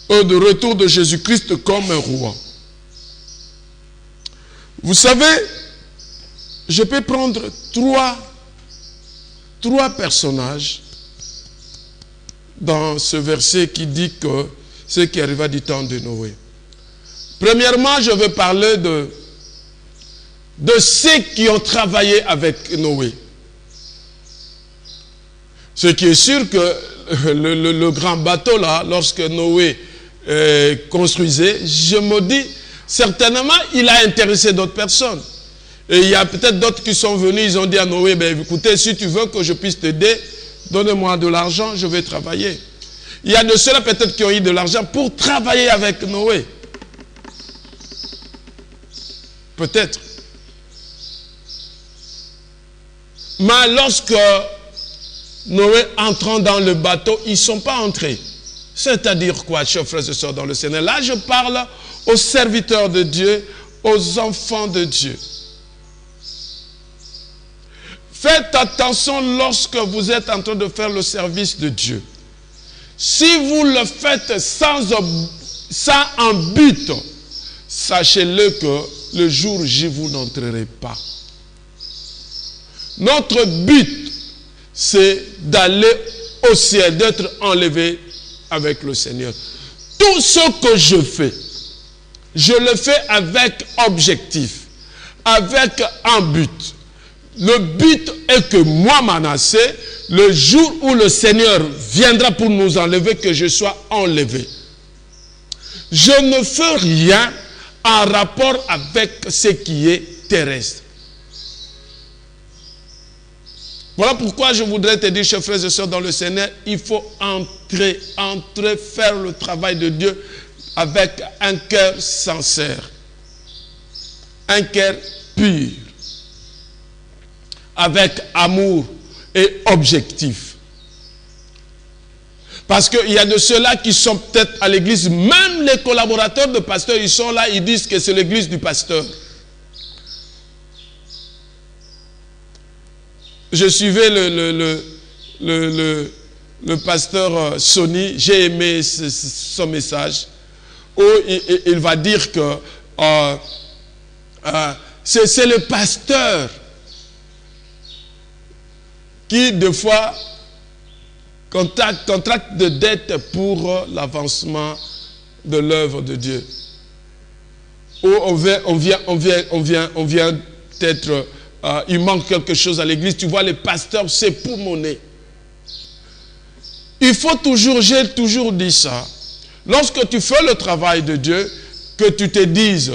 et du retour de Jésus-Christ comme un roi. Vous savez, je peux prendre trois personnages dans ce verset qui dit que ce qui arriva du temps de Noé. Premièrement, je veux parler de ceux qui ont travaillé avec Noé. Ce qui est sûr que le grand bateau là, lorsque Noé construisait, je me dis, certainement, il a intéressé d'autres personnes. Et il y a peut-être d'autres qui sont venus, ils ont dit à Noé, ben, écoutez, si tu veux que je puisse t'aider, donnez-moi de l'argent, je vais travailler. Il y a de ceux-là peut-être qui ont eu de l'argent pour travailler avec Noé. Peut-être. Mais lorsque Noé entrant dans le bateau, ils ne sont pas entrés. C'est-à-dire quoi, chers frères et sœurs dans le Seigneur? Là, je parle aux serviteurs de Dieu, aux enfants de Dieu. Faites attention lorsque vous êtes en train de faire le service de Dieu. Si vous le faites sans un but, sachez-le que le jour J, vous n'entrerez pas. Notre but, c'est d'aller au ciel, d'être enlevé avec le Seigneur. Tout ce que je le fais avec objectif, avec un but. Le but est que moi, Manassé, le jour où le Seigneur viendra pour nous enlever, que je sois enlevé. Je ne fais rien en rapport avec ce qui est terrestre. Voilà pourquoi je voudrais te dire, chers frères et sœurs dans le Seigneur, il faut entrer, faire le travail de Dieu avec un cœur sincère, un cœur pur, avec amour et objectif. Parce qu'il y a de ceux-là qui sont peut-être à l'église, même les collaborateurs de pasteurs, ils sont là, ils disent que c'est l'église du pasteur. Je suivais le pasteur Sony, j'ai aimé son message, où il va dire que c'est le pasteur qui, des fois, contracte de dettes pour l'avancement de l'œuvre de Dieu. Où on vient peut-être, il manque quelque chose à l'église, tu vois, les pasteurs, c'est pour monnaie. Il faut toujours, j'ai toujours dit ça, lorsque tu fais le travail de Dieu, que tu te dises,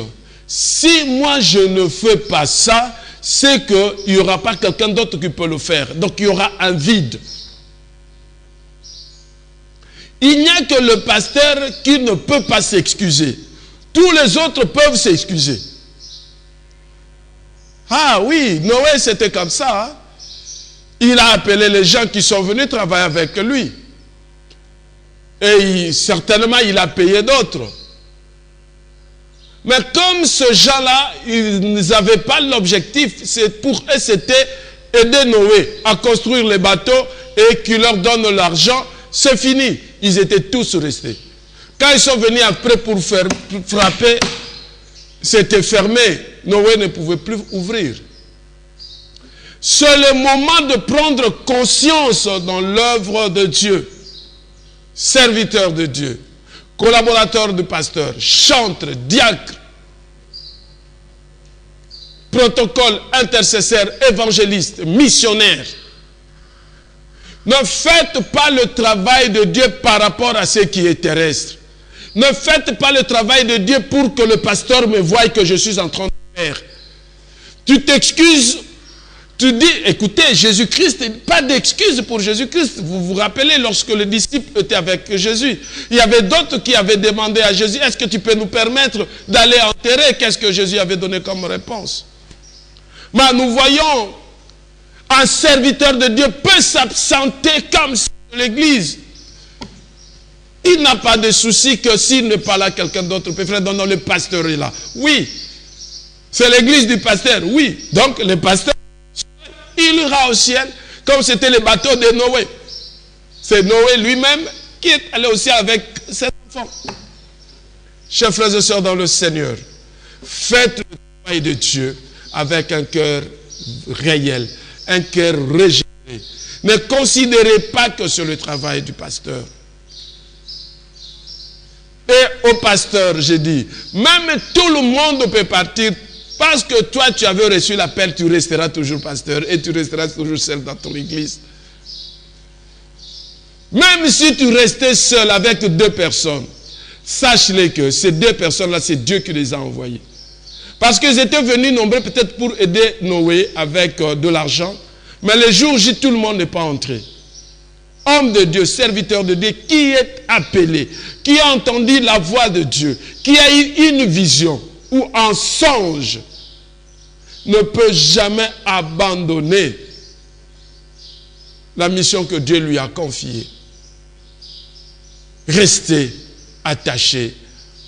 si moi je ne fais pas ça, c'est qu'il n'y aura pas quelqu'un d'autre qui peut le faire. Donc il y aura un vide. Il n'y a que le pasteur qui ne peut pas s'excuser. Tous les autres peuvent s'excuser. Ah oui, Noé c'était comme ça. Hein? Il a appelé les gens qui sont venus travailler avec lui. Et certainement il a payé d'autres. Mais comme ces gens-là, ils n'avaient pas l'objectif, pour eux c'était aider Noé à construire les bateaux et qu'il leur donne l'argent, c'est fini. Ils étaient tous restés. Quand ils sont venus après pour frapper, c'était fermé. Noé ne pouvait plus ouvrir. C'est le moment de prendre conscience dans l'œuvre de Dieu. Serviteur de Dieu, collaborateur du pasteur, chantre, diacre, protocole, intercesseur, évangéliste, missionnaire. Ne faites pas le travail de Dieu par rapport à ce qui est terrestre. Ne faites pas le travail de Dieu pour que le pasteur me voie que je suis en train de faire. Tu t'excuses, tu dis, écoutez, Jésus-Christ, pas d'excuse pour Jésus-Christ. Vous vous rappelez lorsque les disciples étaient avec Jésus, il y avait d'autres qui avaient demandé à Jésus, est-ce que tu peux nous permettre d'aller enterrer? Qu'est-ce que Jésus avait donné comme réponse? Mais nous voyons, un serviteur de Dieu peut s'absenter comme ça de l'église. Il n'a pas de souci que s'il n'est pas là, quelqu'un d'autre peut faire. Non, le pasteur est là. Oui, c'est l'église du pasteur. Oui, donc le pasteur, il ira au ciel comme c'était le bateau de Noé. C'est Noé lui-même qui est allé au ciel avec ses enfants. Chers frères et sœurs dans le Seigneur, faites le travail de Dieu avec un cœur réel, un cœur régénéré. Ne considérez pas que c'est le travail du pasteur. Et au pasteur, j'ai dit, même tout le monde peut partir parce que toi, tu avais reçu l'appel, tu resteras toujours pasteur et tu resteras toujours seul dans ton église. Même si tu restais seul avec 2 personnes, sache-les que ces 2 personnes-là, c'est Dieu qui les a envoyées. Parce qu'ils étaient venus nombreux peut-être pour aider Noé avec de l'argent. Mais le jour J, tout le monde n'est pas entré. Homme de Dieu, serviteur de Dieu, qui est appelé, qui a entendu la voix de Dieu, qui a eu une vision ou un songe, ne peut jamais abandonner la mission que Dieu lui a confiée. rester attachés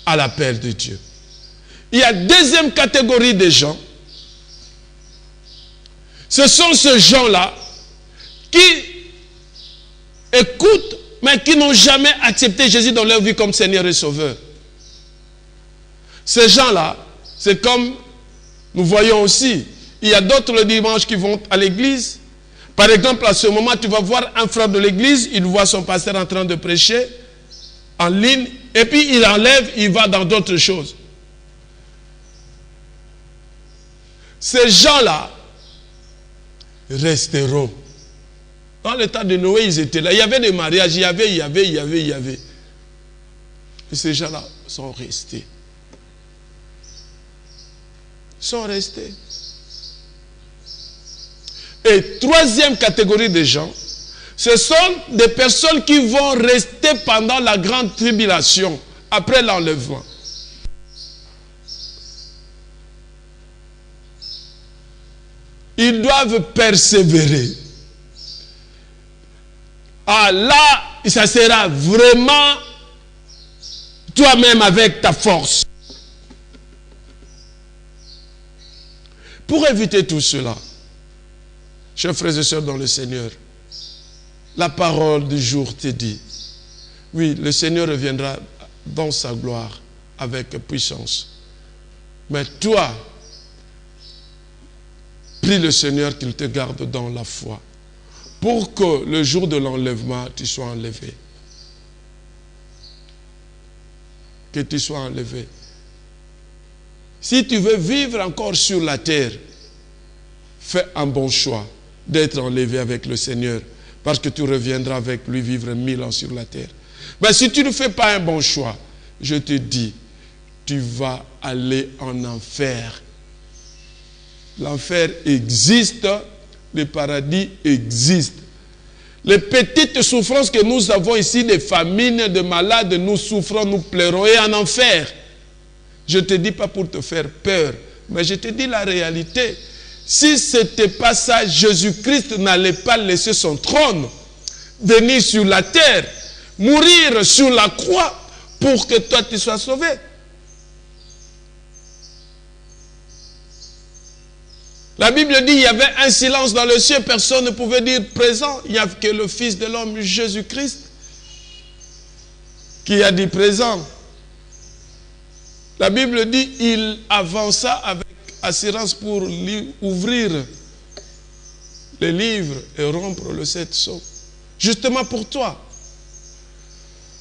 à l'appel de Dieu. Il y a deuxième catégorie de gens. Ce sont ces gens-là qui écoutent, mais qui n'ont jamais accepté Jésus dans leur vie comme Seigneur et Sauveur. Ces gens-là, c'est comme nous voyons aussi, il y a d'autres le dimanche qui vont à l'église. Par exemple, à ce moment, tu vas voir un frère de l'église, il voit son pasteur en train de prêcher en ligne, et puis il enlève, il va dans d'autres choses. Ces gens-là resteront. Dans le temps de Noé, ils étaient là. Il y avait des mariages, il y avait. Et ces gens-là sont restés. Et troisième catégorie de gens, ce sont des personnes qui vont rester pendant la grande tribulation, après l'enlèvement. Ils doivent persévérer. Ah là, ça sera vraiment toi-même avec ta force. Pour éviter tout cela, chers frères et sœurs dans le Seigneur, la parole du jour te dit, oui, le Seigneur reviendra dans sa gloire avec puissance. Mais toi, prie le Seigneur qu'il te garde dans la foi, pour que le jour de l'enlèvement, tu sois enlevé. Que tu sois enlevé. Si tu veux vivre encore sur la terre, fais un bon choix d'être enlevé avec le Seigneur, parce que tu reviendras avec lui vivre 1000 ans sur la terre. Mais si tu ne fais pas un bon choix, je te dis, tu vas aller en enfer. L'enfer existe, le paradis existe. Les petites souffrances que nous avons ici, des famines, des malades, nous souffrons, nous pleurons, et en enfer. Je ne te dis pas pour te faire peur, mais je te dis la réalité. Si ce n'était pas ça, Jésus-Christ n'allait pas laisser son trône venir sur la terre, mourir sur la croix pour que toi tu sois sauvé. La Bible dit qu'il y avait un silence dans le ciel, personne ne pouvait dire présent. Il n'y a que le Fils de l'homme, Jésus-Christ, qui a dit présent. La Bible dit qu'il avança avec assurance pour lui ouvrir les livres et rompre le sept sceaux. Justement pour toi.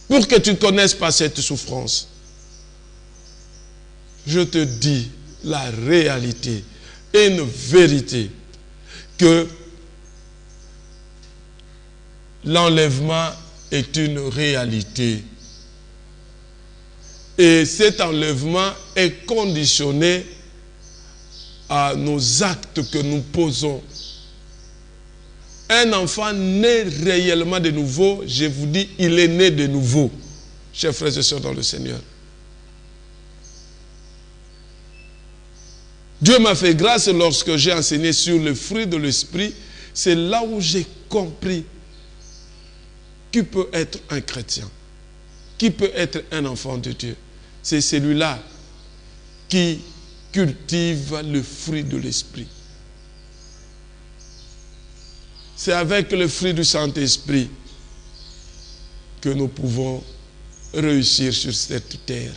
Pour que tu ne connaisses pas cette souffrance. Je te dis la réalité et une vérité que l'enlèvement est une réalité. Et cet enlèvement est conditionné à nos actes que nous posons. Un enfant né réellement de nouveau, je vous dis, il est né de nouveau, chers frères et sœurs dans le Seigneur. Dieu m'a fait grâce lorsque j'ai enseigné sur le fruit de l'esprit. C'est là où j'ai compris qui peut être un chrétien, qui peut être un enfant de Dieu. C'est celui-là qui cultive le fruit de l'esprit. C'est avec le fruit du Saint-Esprit que nous pouvons réussir sur cette terre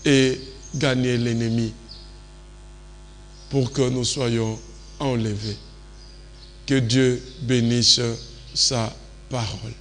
et gagner l'ennemi pour que nous soyons enlevés. Que Dieu bénisse sa parole.